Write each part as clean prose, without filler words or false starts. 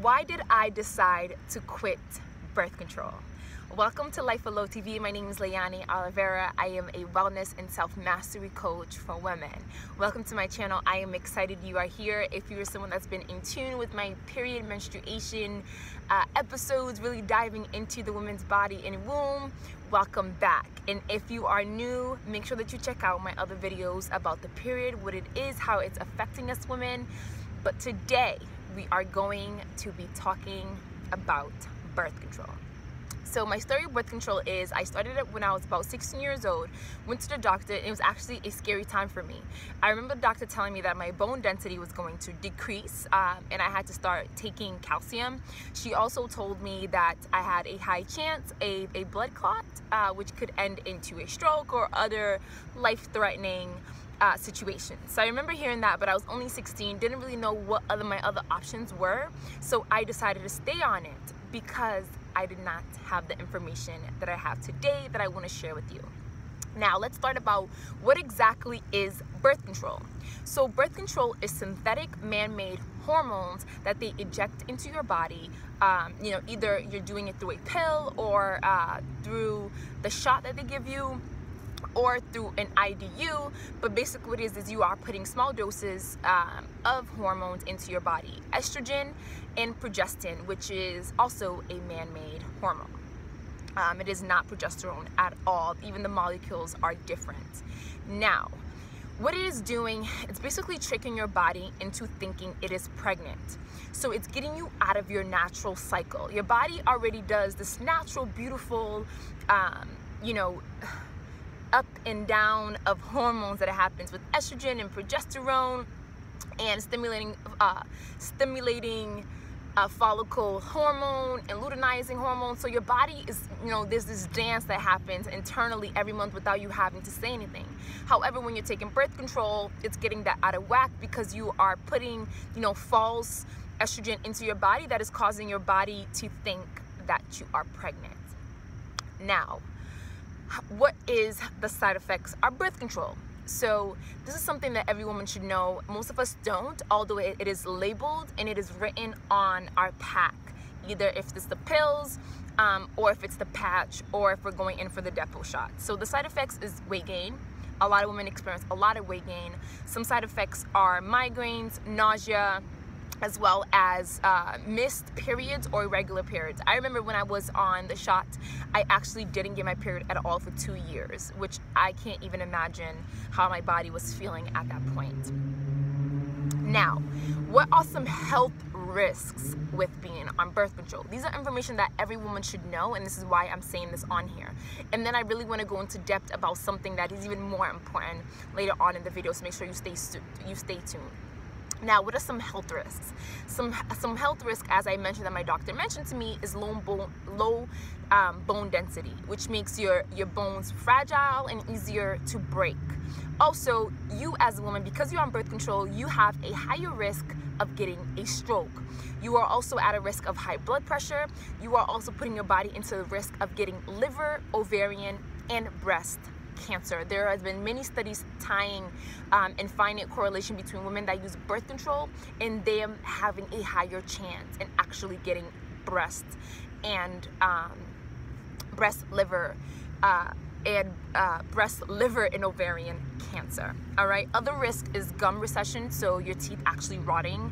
Why did I decide to quit birth control? Welcome to Life Below TV. My name is Leilani Oliveira. I am a wellness and self-mastery coach for women. Welcome to my channel. I am excited you are here. If you're someone that's been in tune with my period menstruation episodes, really diving into the woman's body and womb, welcome back. And if you are new, make sure that you check out my other videos about the period, what it is, how it's affecting us women. But today, we are going to be talking about birth control. So my story of birth control is I started it when I was about 16 years old, went to the doctor, and it was actually a scary time for me. I remember the doctor telling me that my bone density was going to decrease and I had to start taking calcium. She also told me that I had a high chance, a blood clot, which could end into a stroke or other life-threatening situations. So I remember hearing that, but I was only 16, didn't really know what my other options were. So I decided to stay on it because I did not have the information that I have today that I want to share with you. Now let's start about what exactly is birth control. So birth control is synthetic man-made hormones that they inject into your body. Either you're doing it through a pill or through the shot that they give you, or through an IDU, but basically what it is you are putting small doses of hormones into your body. Estrogen and progestin, which is also a man-made hormone. It is not progesterone at all. Even the molecules are different. Now, what it is doing, it's basically tricking your body into thinking it is pregnant. So it's getting you out of your natural cycle. Your body already does this natural, beautiful, up and down of hormones that happens with estrogen and progesterone and stimulating follicle hormone and luteinizing hormone. So your body is, there's this dance that happens internally every month without you having to say anything. However, when you're taking birth control, it's getting that out of whack because you are putting, false estrogen into your body that is causing your body to think that you are pregnant. Now, what is the side effects of birth control? So this is something that every woman should know. Most of us don't, although it is labeled and it is written on our pack, either if it's the pills or if it's the patch or if we're going in for the depot shot. So the side effects is weight gain. A lot of women experience a lot of weight gain. Some side effects are migraines, nausea, as well as missed periods or irregular periods. I remember when I was on the shot, I actually didn't get my period at all for 2 years, which I can't even imagine how my body was feeling at that point. Now, what are some health risks with being on birth control? These are information that every woman should know, and this is why I'm saying this on here. And then I really want to go into depth about something that is even more important later on in the video, so make sure you stay tuned. Now, what are some health risks? Some health risk, as I mentioned, that my doctor mentioned to me, is low bone density, which makes your bones fragile and easier to break. Also, you as a woman, because you're on birth control, you have a higher risk of getting a stroke. You are also at a risk of high blood pressure. You are also putting your body into the risk of getting liver, ovarian, and breast cancer. There has been many studies tying and finding a correlation between women that use birth control and them having a higher chance in actually getting breast and breast, liver, and ovarian cancer. All right. Other risk is gum recession, so your teeth actually rotting.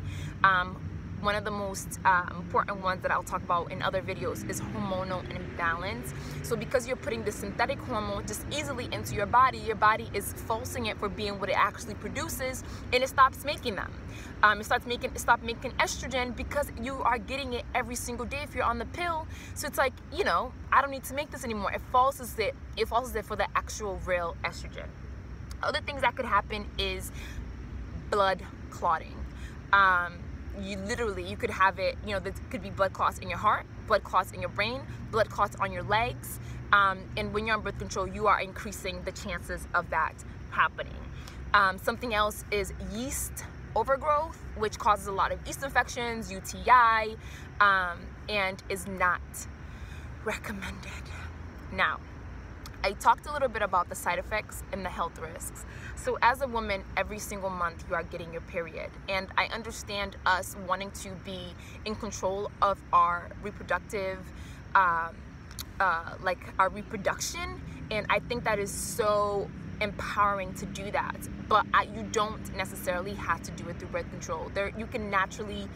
One of the most important ones that I'll talk about in other videos is hormonal imbalance. So because you're putting the synthetic hormone just easily into your body is falsing it for being what it actually produces, and it stops making them. It stops making estrogen because you are getting it every single day if you're on the pill. So it's like, I don't need to make this anymore. It falses it for the actual real estrogen. Other things that could happen is blood clotting. You could have it, there could be blood clots in your heart, blood clots in your brain, blood clots on your legs. And when you're on birth control, you are increasing the chances of that happening. Something else is yeast overgrowth, which causes a lot of yeast infections, UTI, and is not recommended. Now, I talked a little bit about the side effects and the health risks. So as a woman, every single month you are getting your period. And I understand us wanting to be in control of our reproductive, like our reproduction. And I think that is so empowering to do that. But you don't necessarily have to do it through birth control. You can naturally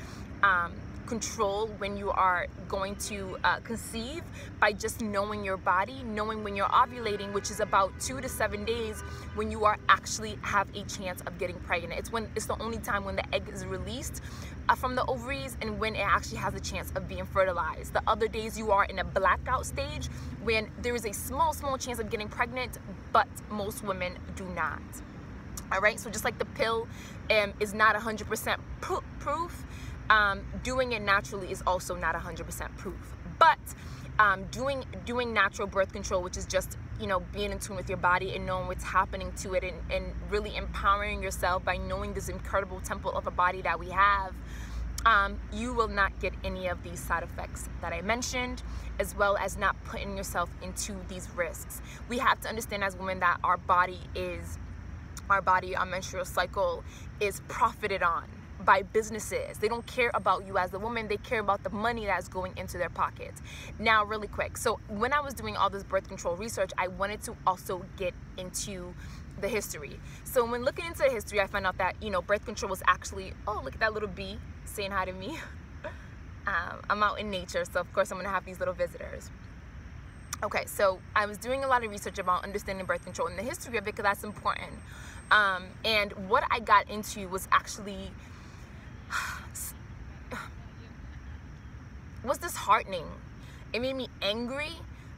control when you are going to conceive by just knowing your body, knowing when you're ovulating, which is about 2 to 7 days when you are actually have a chance of getting pregnant. It's the only time when the egg is released from the ovaries and when it actually has a chance of being fertilized. The other days you are in a blackout stage when there is a small chance of getting pregnant, but most women do not. All right, so just like the pill is not 100% proof, doing it naturally is also not 100% proof. But doing natural birth control, which is just, you know, being in tune with your body and knowing what's happening to it, and really empowering yourself by knowing this incredible temple of a body that we have, you will not get any of these side effects that I mentioned, as well as not putting yourself into these risks. We have to understand as women that our menstrual cycle is profited on by businesses. They don't care about you as a woman, they care about the money that's going into their pockets. Now, really quick, so when I was doing all this birth control research, I wanted to also get into the history. So when looking into the history, I found out that, you know, birth control was actually, oh, look at that little bee saying hi to me. I'm out in nature, so of course I'm gonna have these little visitors. Okay, so I was doing a lot of research about understanding birth control and the history of it, because that's important. And what I got into was actually was disheartening. It made me angry,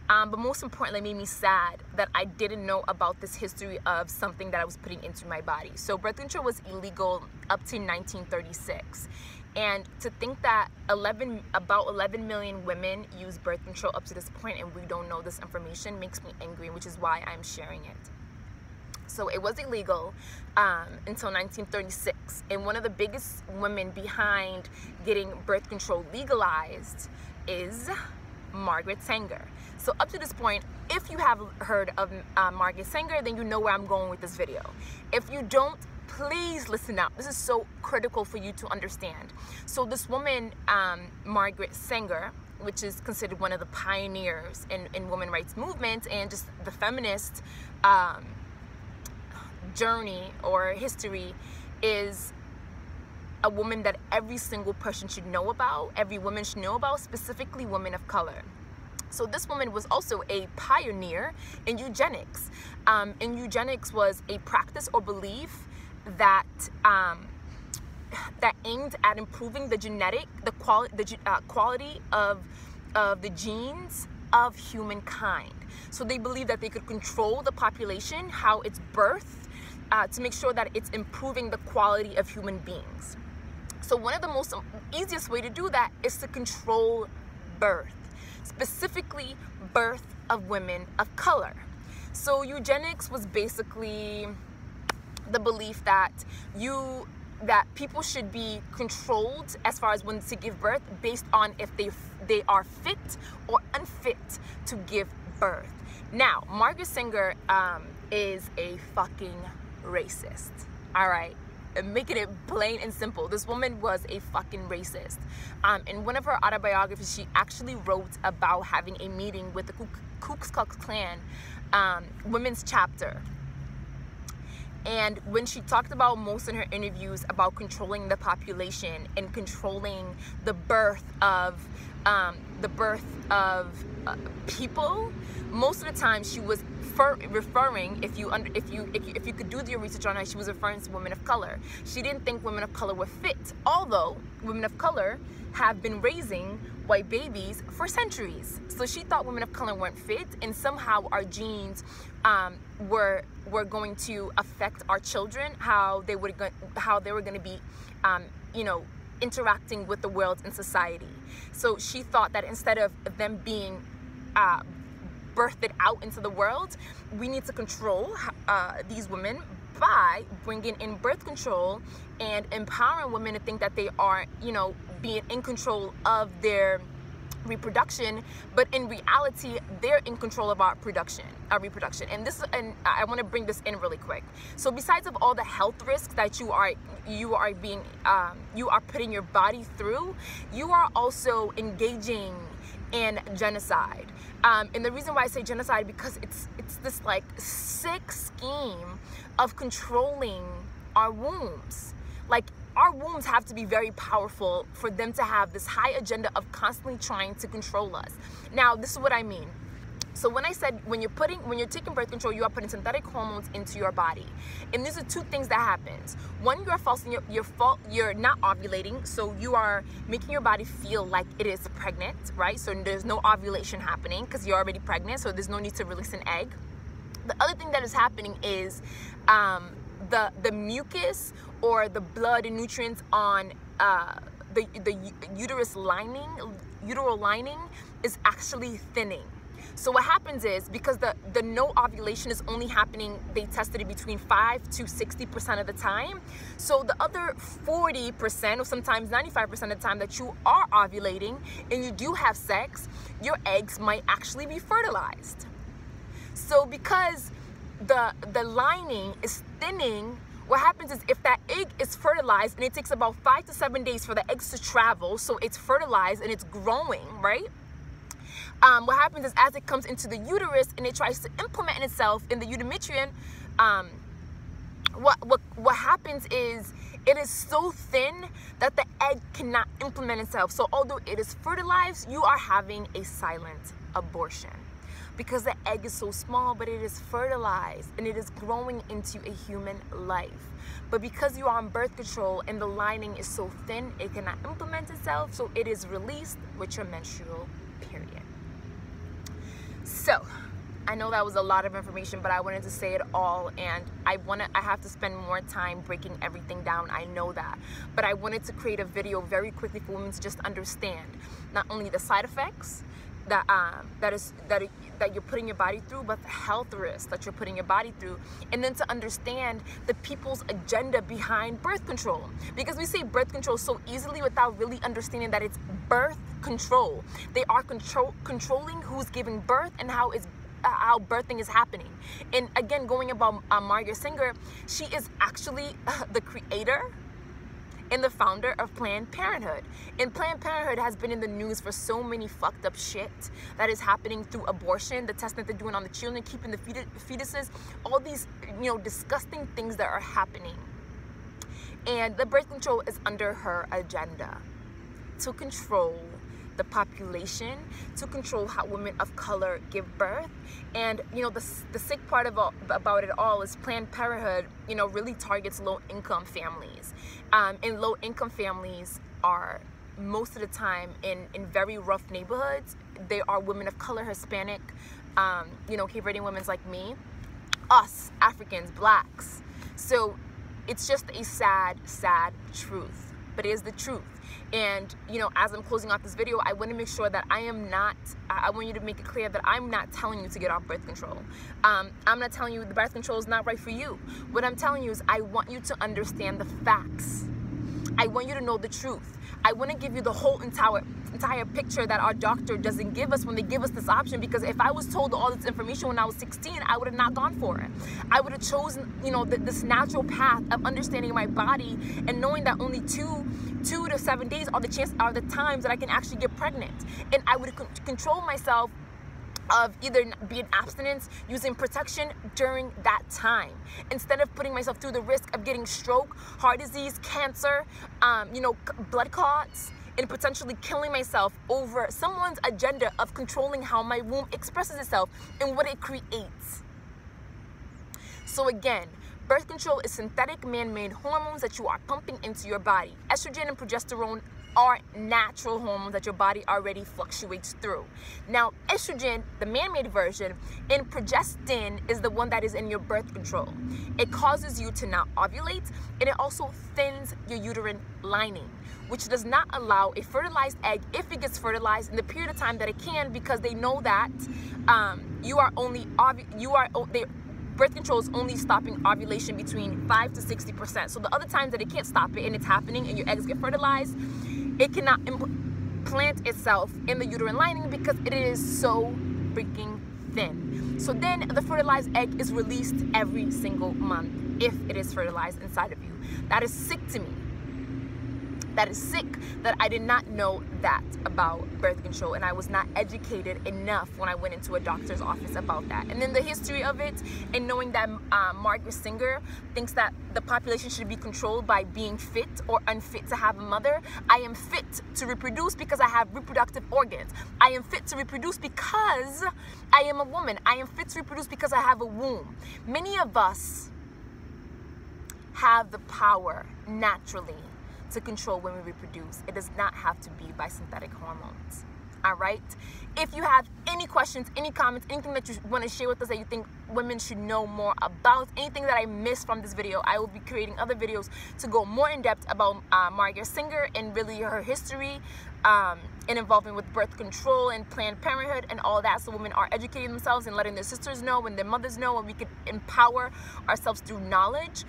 but most importantly, it made me sad that I didn't know about this history of something that I was putting into my body. So birth control was illegal up to 1936. And to think that about 11 million women use birth control up to this point and we don't know this information makes me angry, which is why I'm sharing it. So it was illegal until 1936. And one of the biggest women behind getting birth control legalized is Margaret Sanger. So up to this point, if you have heard of Margaret Sanger, then you know where I'm going with this video. If you don't, please listen up. This is so critical for you to understand. So this woman, Margaret Sanger, which is considered one of the pioneers in women's rights movement and just the feminist journey or history, is a woman that every single person should know about, every woman should know about, specifically women of color. So this woman was also a pioneer in eugenics. And eugenics was a practice or belief that that aimed at improving the quality of the genes of humankind. So they believed that they could control the population, how it's birthed, to make sure that it's improving the quality of human beings. So one of the most easiest way to do that is to control birth, specifically birth of women of color. So eugenics was basically the belief that people should be controlled as far as when to give birth based on if they are fit or unfit to give birth. Now, Margaret Sanger is a fucking racist. All right, making it plain and simple. This woman was a fucking racist. In one of her autobiographies, she actually wrote about having a meeting with the Ku Klux Klan women's chapter. And when she talked about most in her interviews about controlling the population and controlling the birth of people, most of the time she was referring, if you could do your research on her, she was referring to women of color. She didn't think women of color were fit, although women of color have been raising white babies for centuries. So she thought women of color weren't fit, and somehow our genes were going to affect our children, how they were going to be, you know, interacting with the world and society. So she thought that instead of them being birthed out into the world, we need to control these women by bringing in birth control and empowering women to think that they are, you know, being in control of their reproduction, but in reality they're in control of our reproduction. And I want to bring this in really quick. So besides of all the health risks that you are putting your body through, you are also engaging in genocide. And the reason why I say genocide, because it's this like sick scheme of controlling our wombs. Like, our wombs have to be very powerful for them to have this high agenda of constantly trying to control us. Now, this is what I mean. So when I said when you're taking birth control, you are putting synthetic hormones into your body, and these are two things that happens. One, you're not ovulating, so you are making your body feel like it is pregnant, right? So there's no ovulation happening because you're already pregnant, so there's no need to release an egg. The other thing that is happening is the mucus or the blood and nutrients on the uteral lining is actually thinning. So what happens is, because the no ovulation is only happening, they tested it between 5 to 60% of the time. So the other 40% or sometimes 95% of the time that you are ovulating and you do have sex, your eggs might actually be fertilized. So because the lining is thinning, what happens is, if that egg is fertilized and it takes about 5 to 7 days for the eggs to travel, so it's fertilized and it's growing, right? What happens is, as it comes into the uterus and it tries to implement itself in the endometrium, what happens is it is so thin that the egg cannot implement itself. So although it is fertilized, you are having a silent abortion, because the egg is so small, but it is fertilized and it is growing into a human life. But because you are on birth control and the lining is so thin, it cannot implement itself, so it is released with your menstrual period. So I know that was a lot of information, but I wanted to say it all, and I have to spend more time breaking everything down. I know that, but I wanted to create a video very quickly for women to just understand not only the side effects that you're putting your body through, but the health risks that you're putting your body through, and then to understand the people's agenda behind birth control. Because we say birth control so easily without really understanding that it's birth control. They are controlling who's giving birth and how birthing is happening. And again, going about Margaret Sanger, she is actually the creator and the founder of Planned Parenthood. And Planned Parenthood has been in the news for so many fucked up shit that is happening through abortion, the testing that they're doing on the children, keeping the fetuses, all these, disgusting things that are happening. And the birth control is under her agenda to control the population, to control how women of color give birth. And the sick part about it all is Planned Parenthood really targets low-income families, and low-income families are most of the time in very rough neighborhoods. They are women of color, Hispanic, Cape Verdean women like me, us Africans, blacks. So it's just a sad truth, but it is the truth. And as I'm closing off this video, I want to make sure that I want you to make it clear that I'm not telling you to get off birth control. I'm not telling you the birth control is not right for you. What I'm telling you is, I want you to understand the facts. I want you to know the truth. I want to give you the whole entire picture that our doctor doesn't give us when they give us this option. Because if I was told all this information when I was 16, I would have not gone for it. I would have chosen, this natural path of understanding my body and knowing that only 2 to 7 days are the times that I can actually get pregnant. And I would control myself of either being abstinence, using protection during that time, instead of putting myself through the risk of getting stroke, heart disease, cancer, blood clots, and potentially killing myself over someone's agenda of controlling how my womb expresses itself and what it creates. So again, birth control is synthetic man-made hormones that you are pumping into your body. Estrogen and progesterone are natural hormones that your body already fluctuates through. Now, estrogen, the man-made version, and progestin is the one that is in your birth control. It causes you to not ovulate, and it also thins your uterine lining, which does not allow a fertilized egg, if it gets fertilized, in the period of time that it can, because they know that birth control is only stopping ovulation between 5 to 60%. So the other times that it can't stop it and it's happening and your eggs get fertilized, it cannot plant itself in the uterine lining because it is so freaking thin. So then the fertilized egg is released every single month if it is fertilized inside of you. That is sick to me. That is sick that I did not know that about birth control, and I was not educated enough when I went into a doctor's office about that. And then the history of it, and knowing that Margaret Singer thinks that the population should be controlled by being fit or unfit to have a mother. I am fit to reproduce because I have reproductive organs. I am fit to reproduce because I am a woman. I am fit to reproduce because I have a womb. Many of us have the power naturally to control when we reproduce. It does not have to be by synthetic hormones. All right? If you have any questions, any comments, anything that you want to share with us that you think women should know more about, anything that I missed from this video, I will be creating other videos to go more in depth about Margaret Singer and really her history and involvement with birth control and Planned Parenthood and all that, so women are educating themselves and letting their sisters know and their mothers know, and we could empower ourselves through knowledge.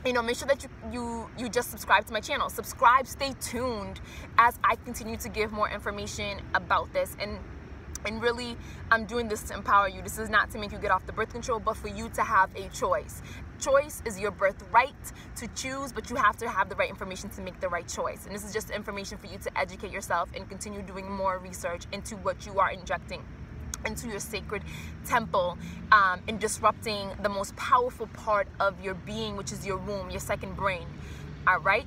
You know, make sure that you just subscribe to my channel. Subscribe, stay tuned as I continue to give more information about this. And really, I'm doing this to empower you. This is not to make you get off the birth control, but for you to have a choice. Choice is your birthright to choose, but you have to have the right information to make the right choice. And this is just information for you to educate yourself and continue doing more research into what you are injecting into your sacred temple, and disrupting the most powerful part of your being, which is your womb, your second brain. All right?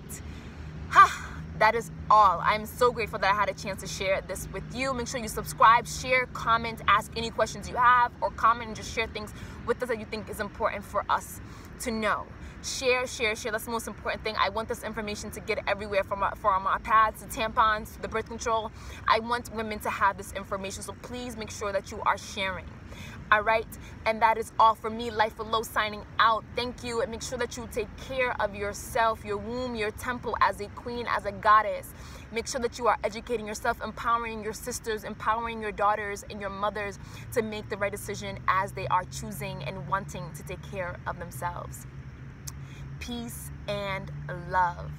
That is all. I'm so grateful that I had a chance to share this with you. Make sure you subscribe, share, comment, ask any questions you have, or comment and just share things with us that you think is important for us to know. Share. That's the most important thing. I want this information to get everywhere, from our pads, the tampons, the birth control. I want women to have this information, so please make sure that you are sharing. All right, and that is all for me. Life with Lo signing out. Thank you, and make sure that you take care of yourself, your womb, your temple, as a queen, as a goddess. Make sure that you are educating yourself, empowering your sisters, empowering your daughters and your mothers to make the right decision as they are choosing and wanting to take care of themselves. Peace and love.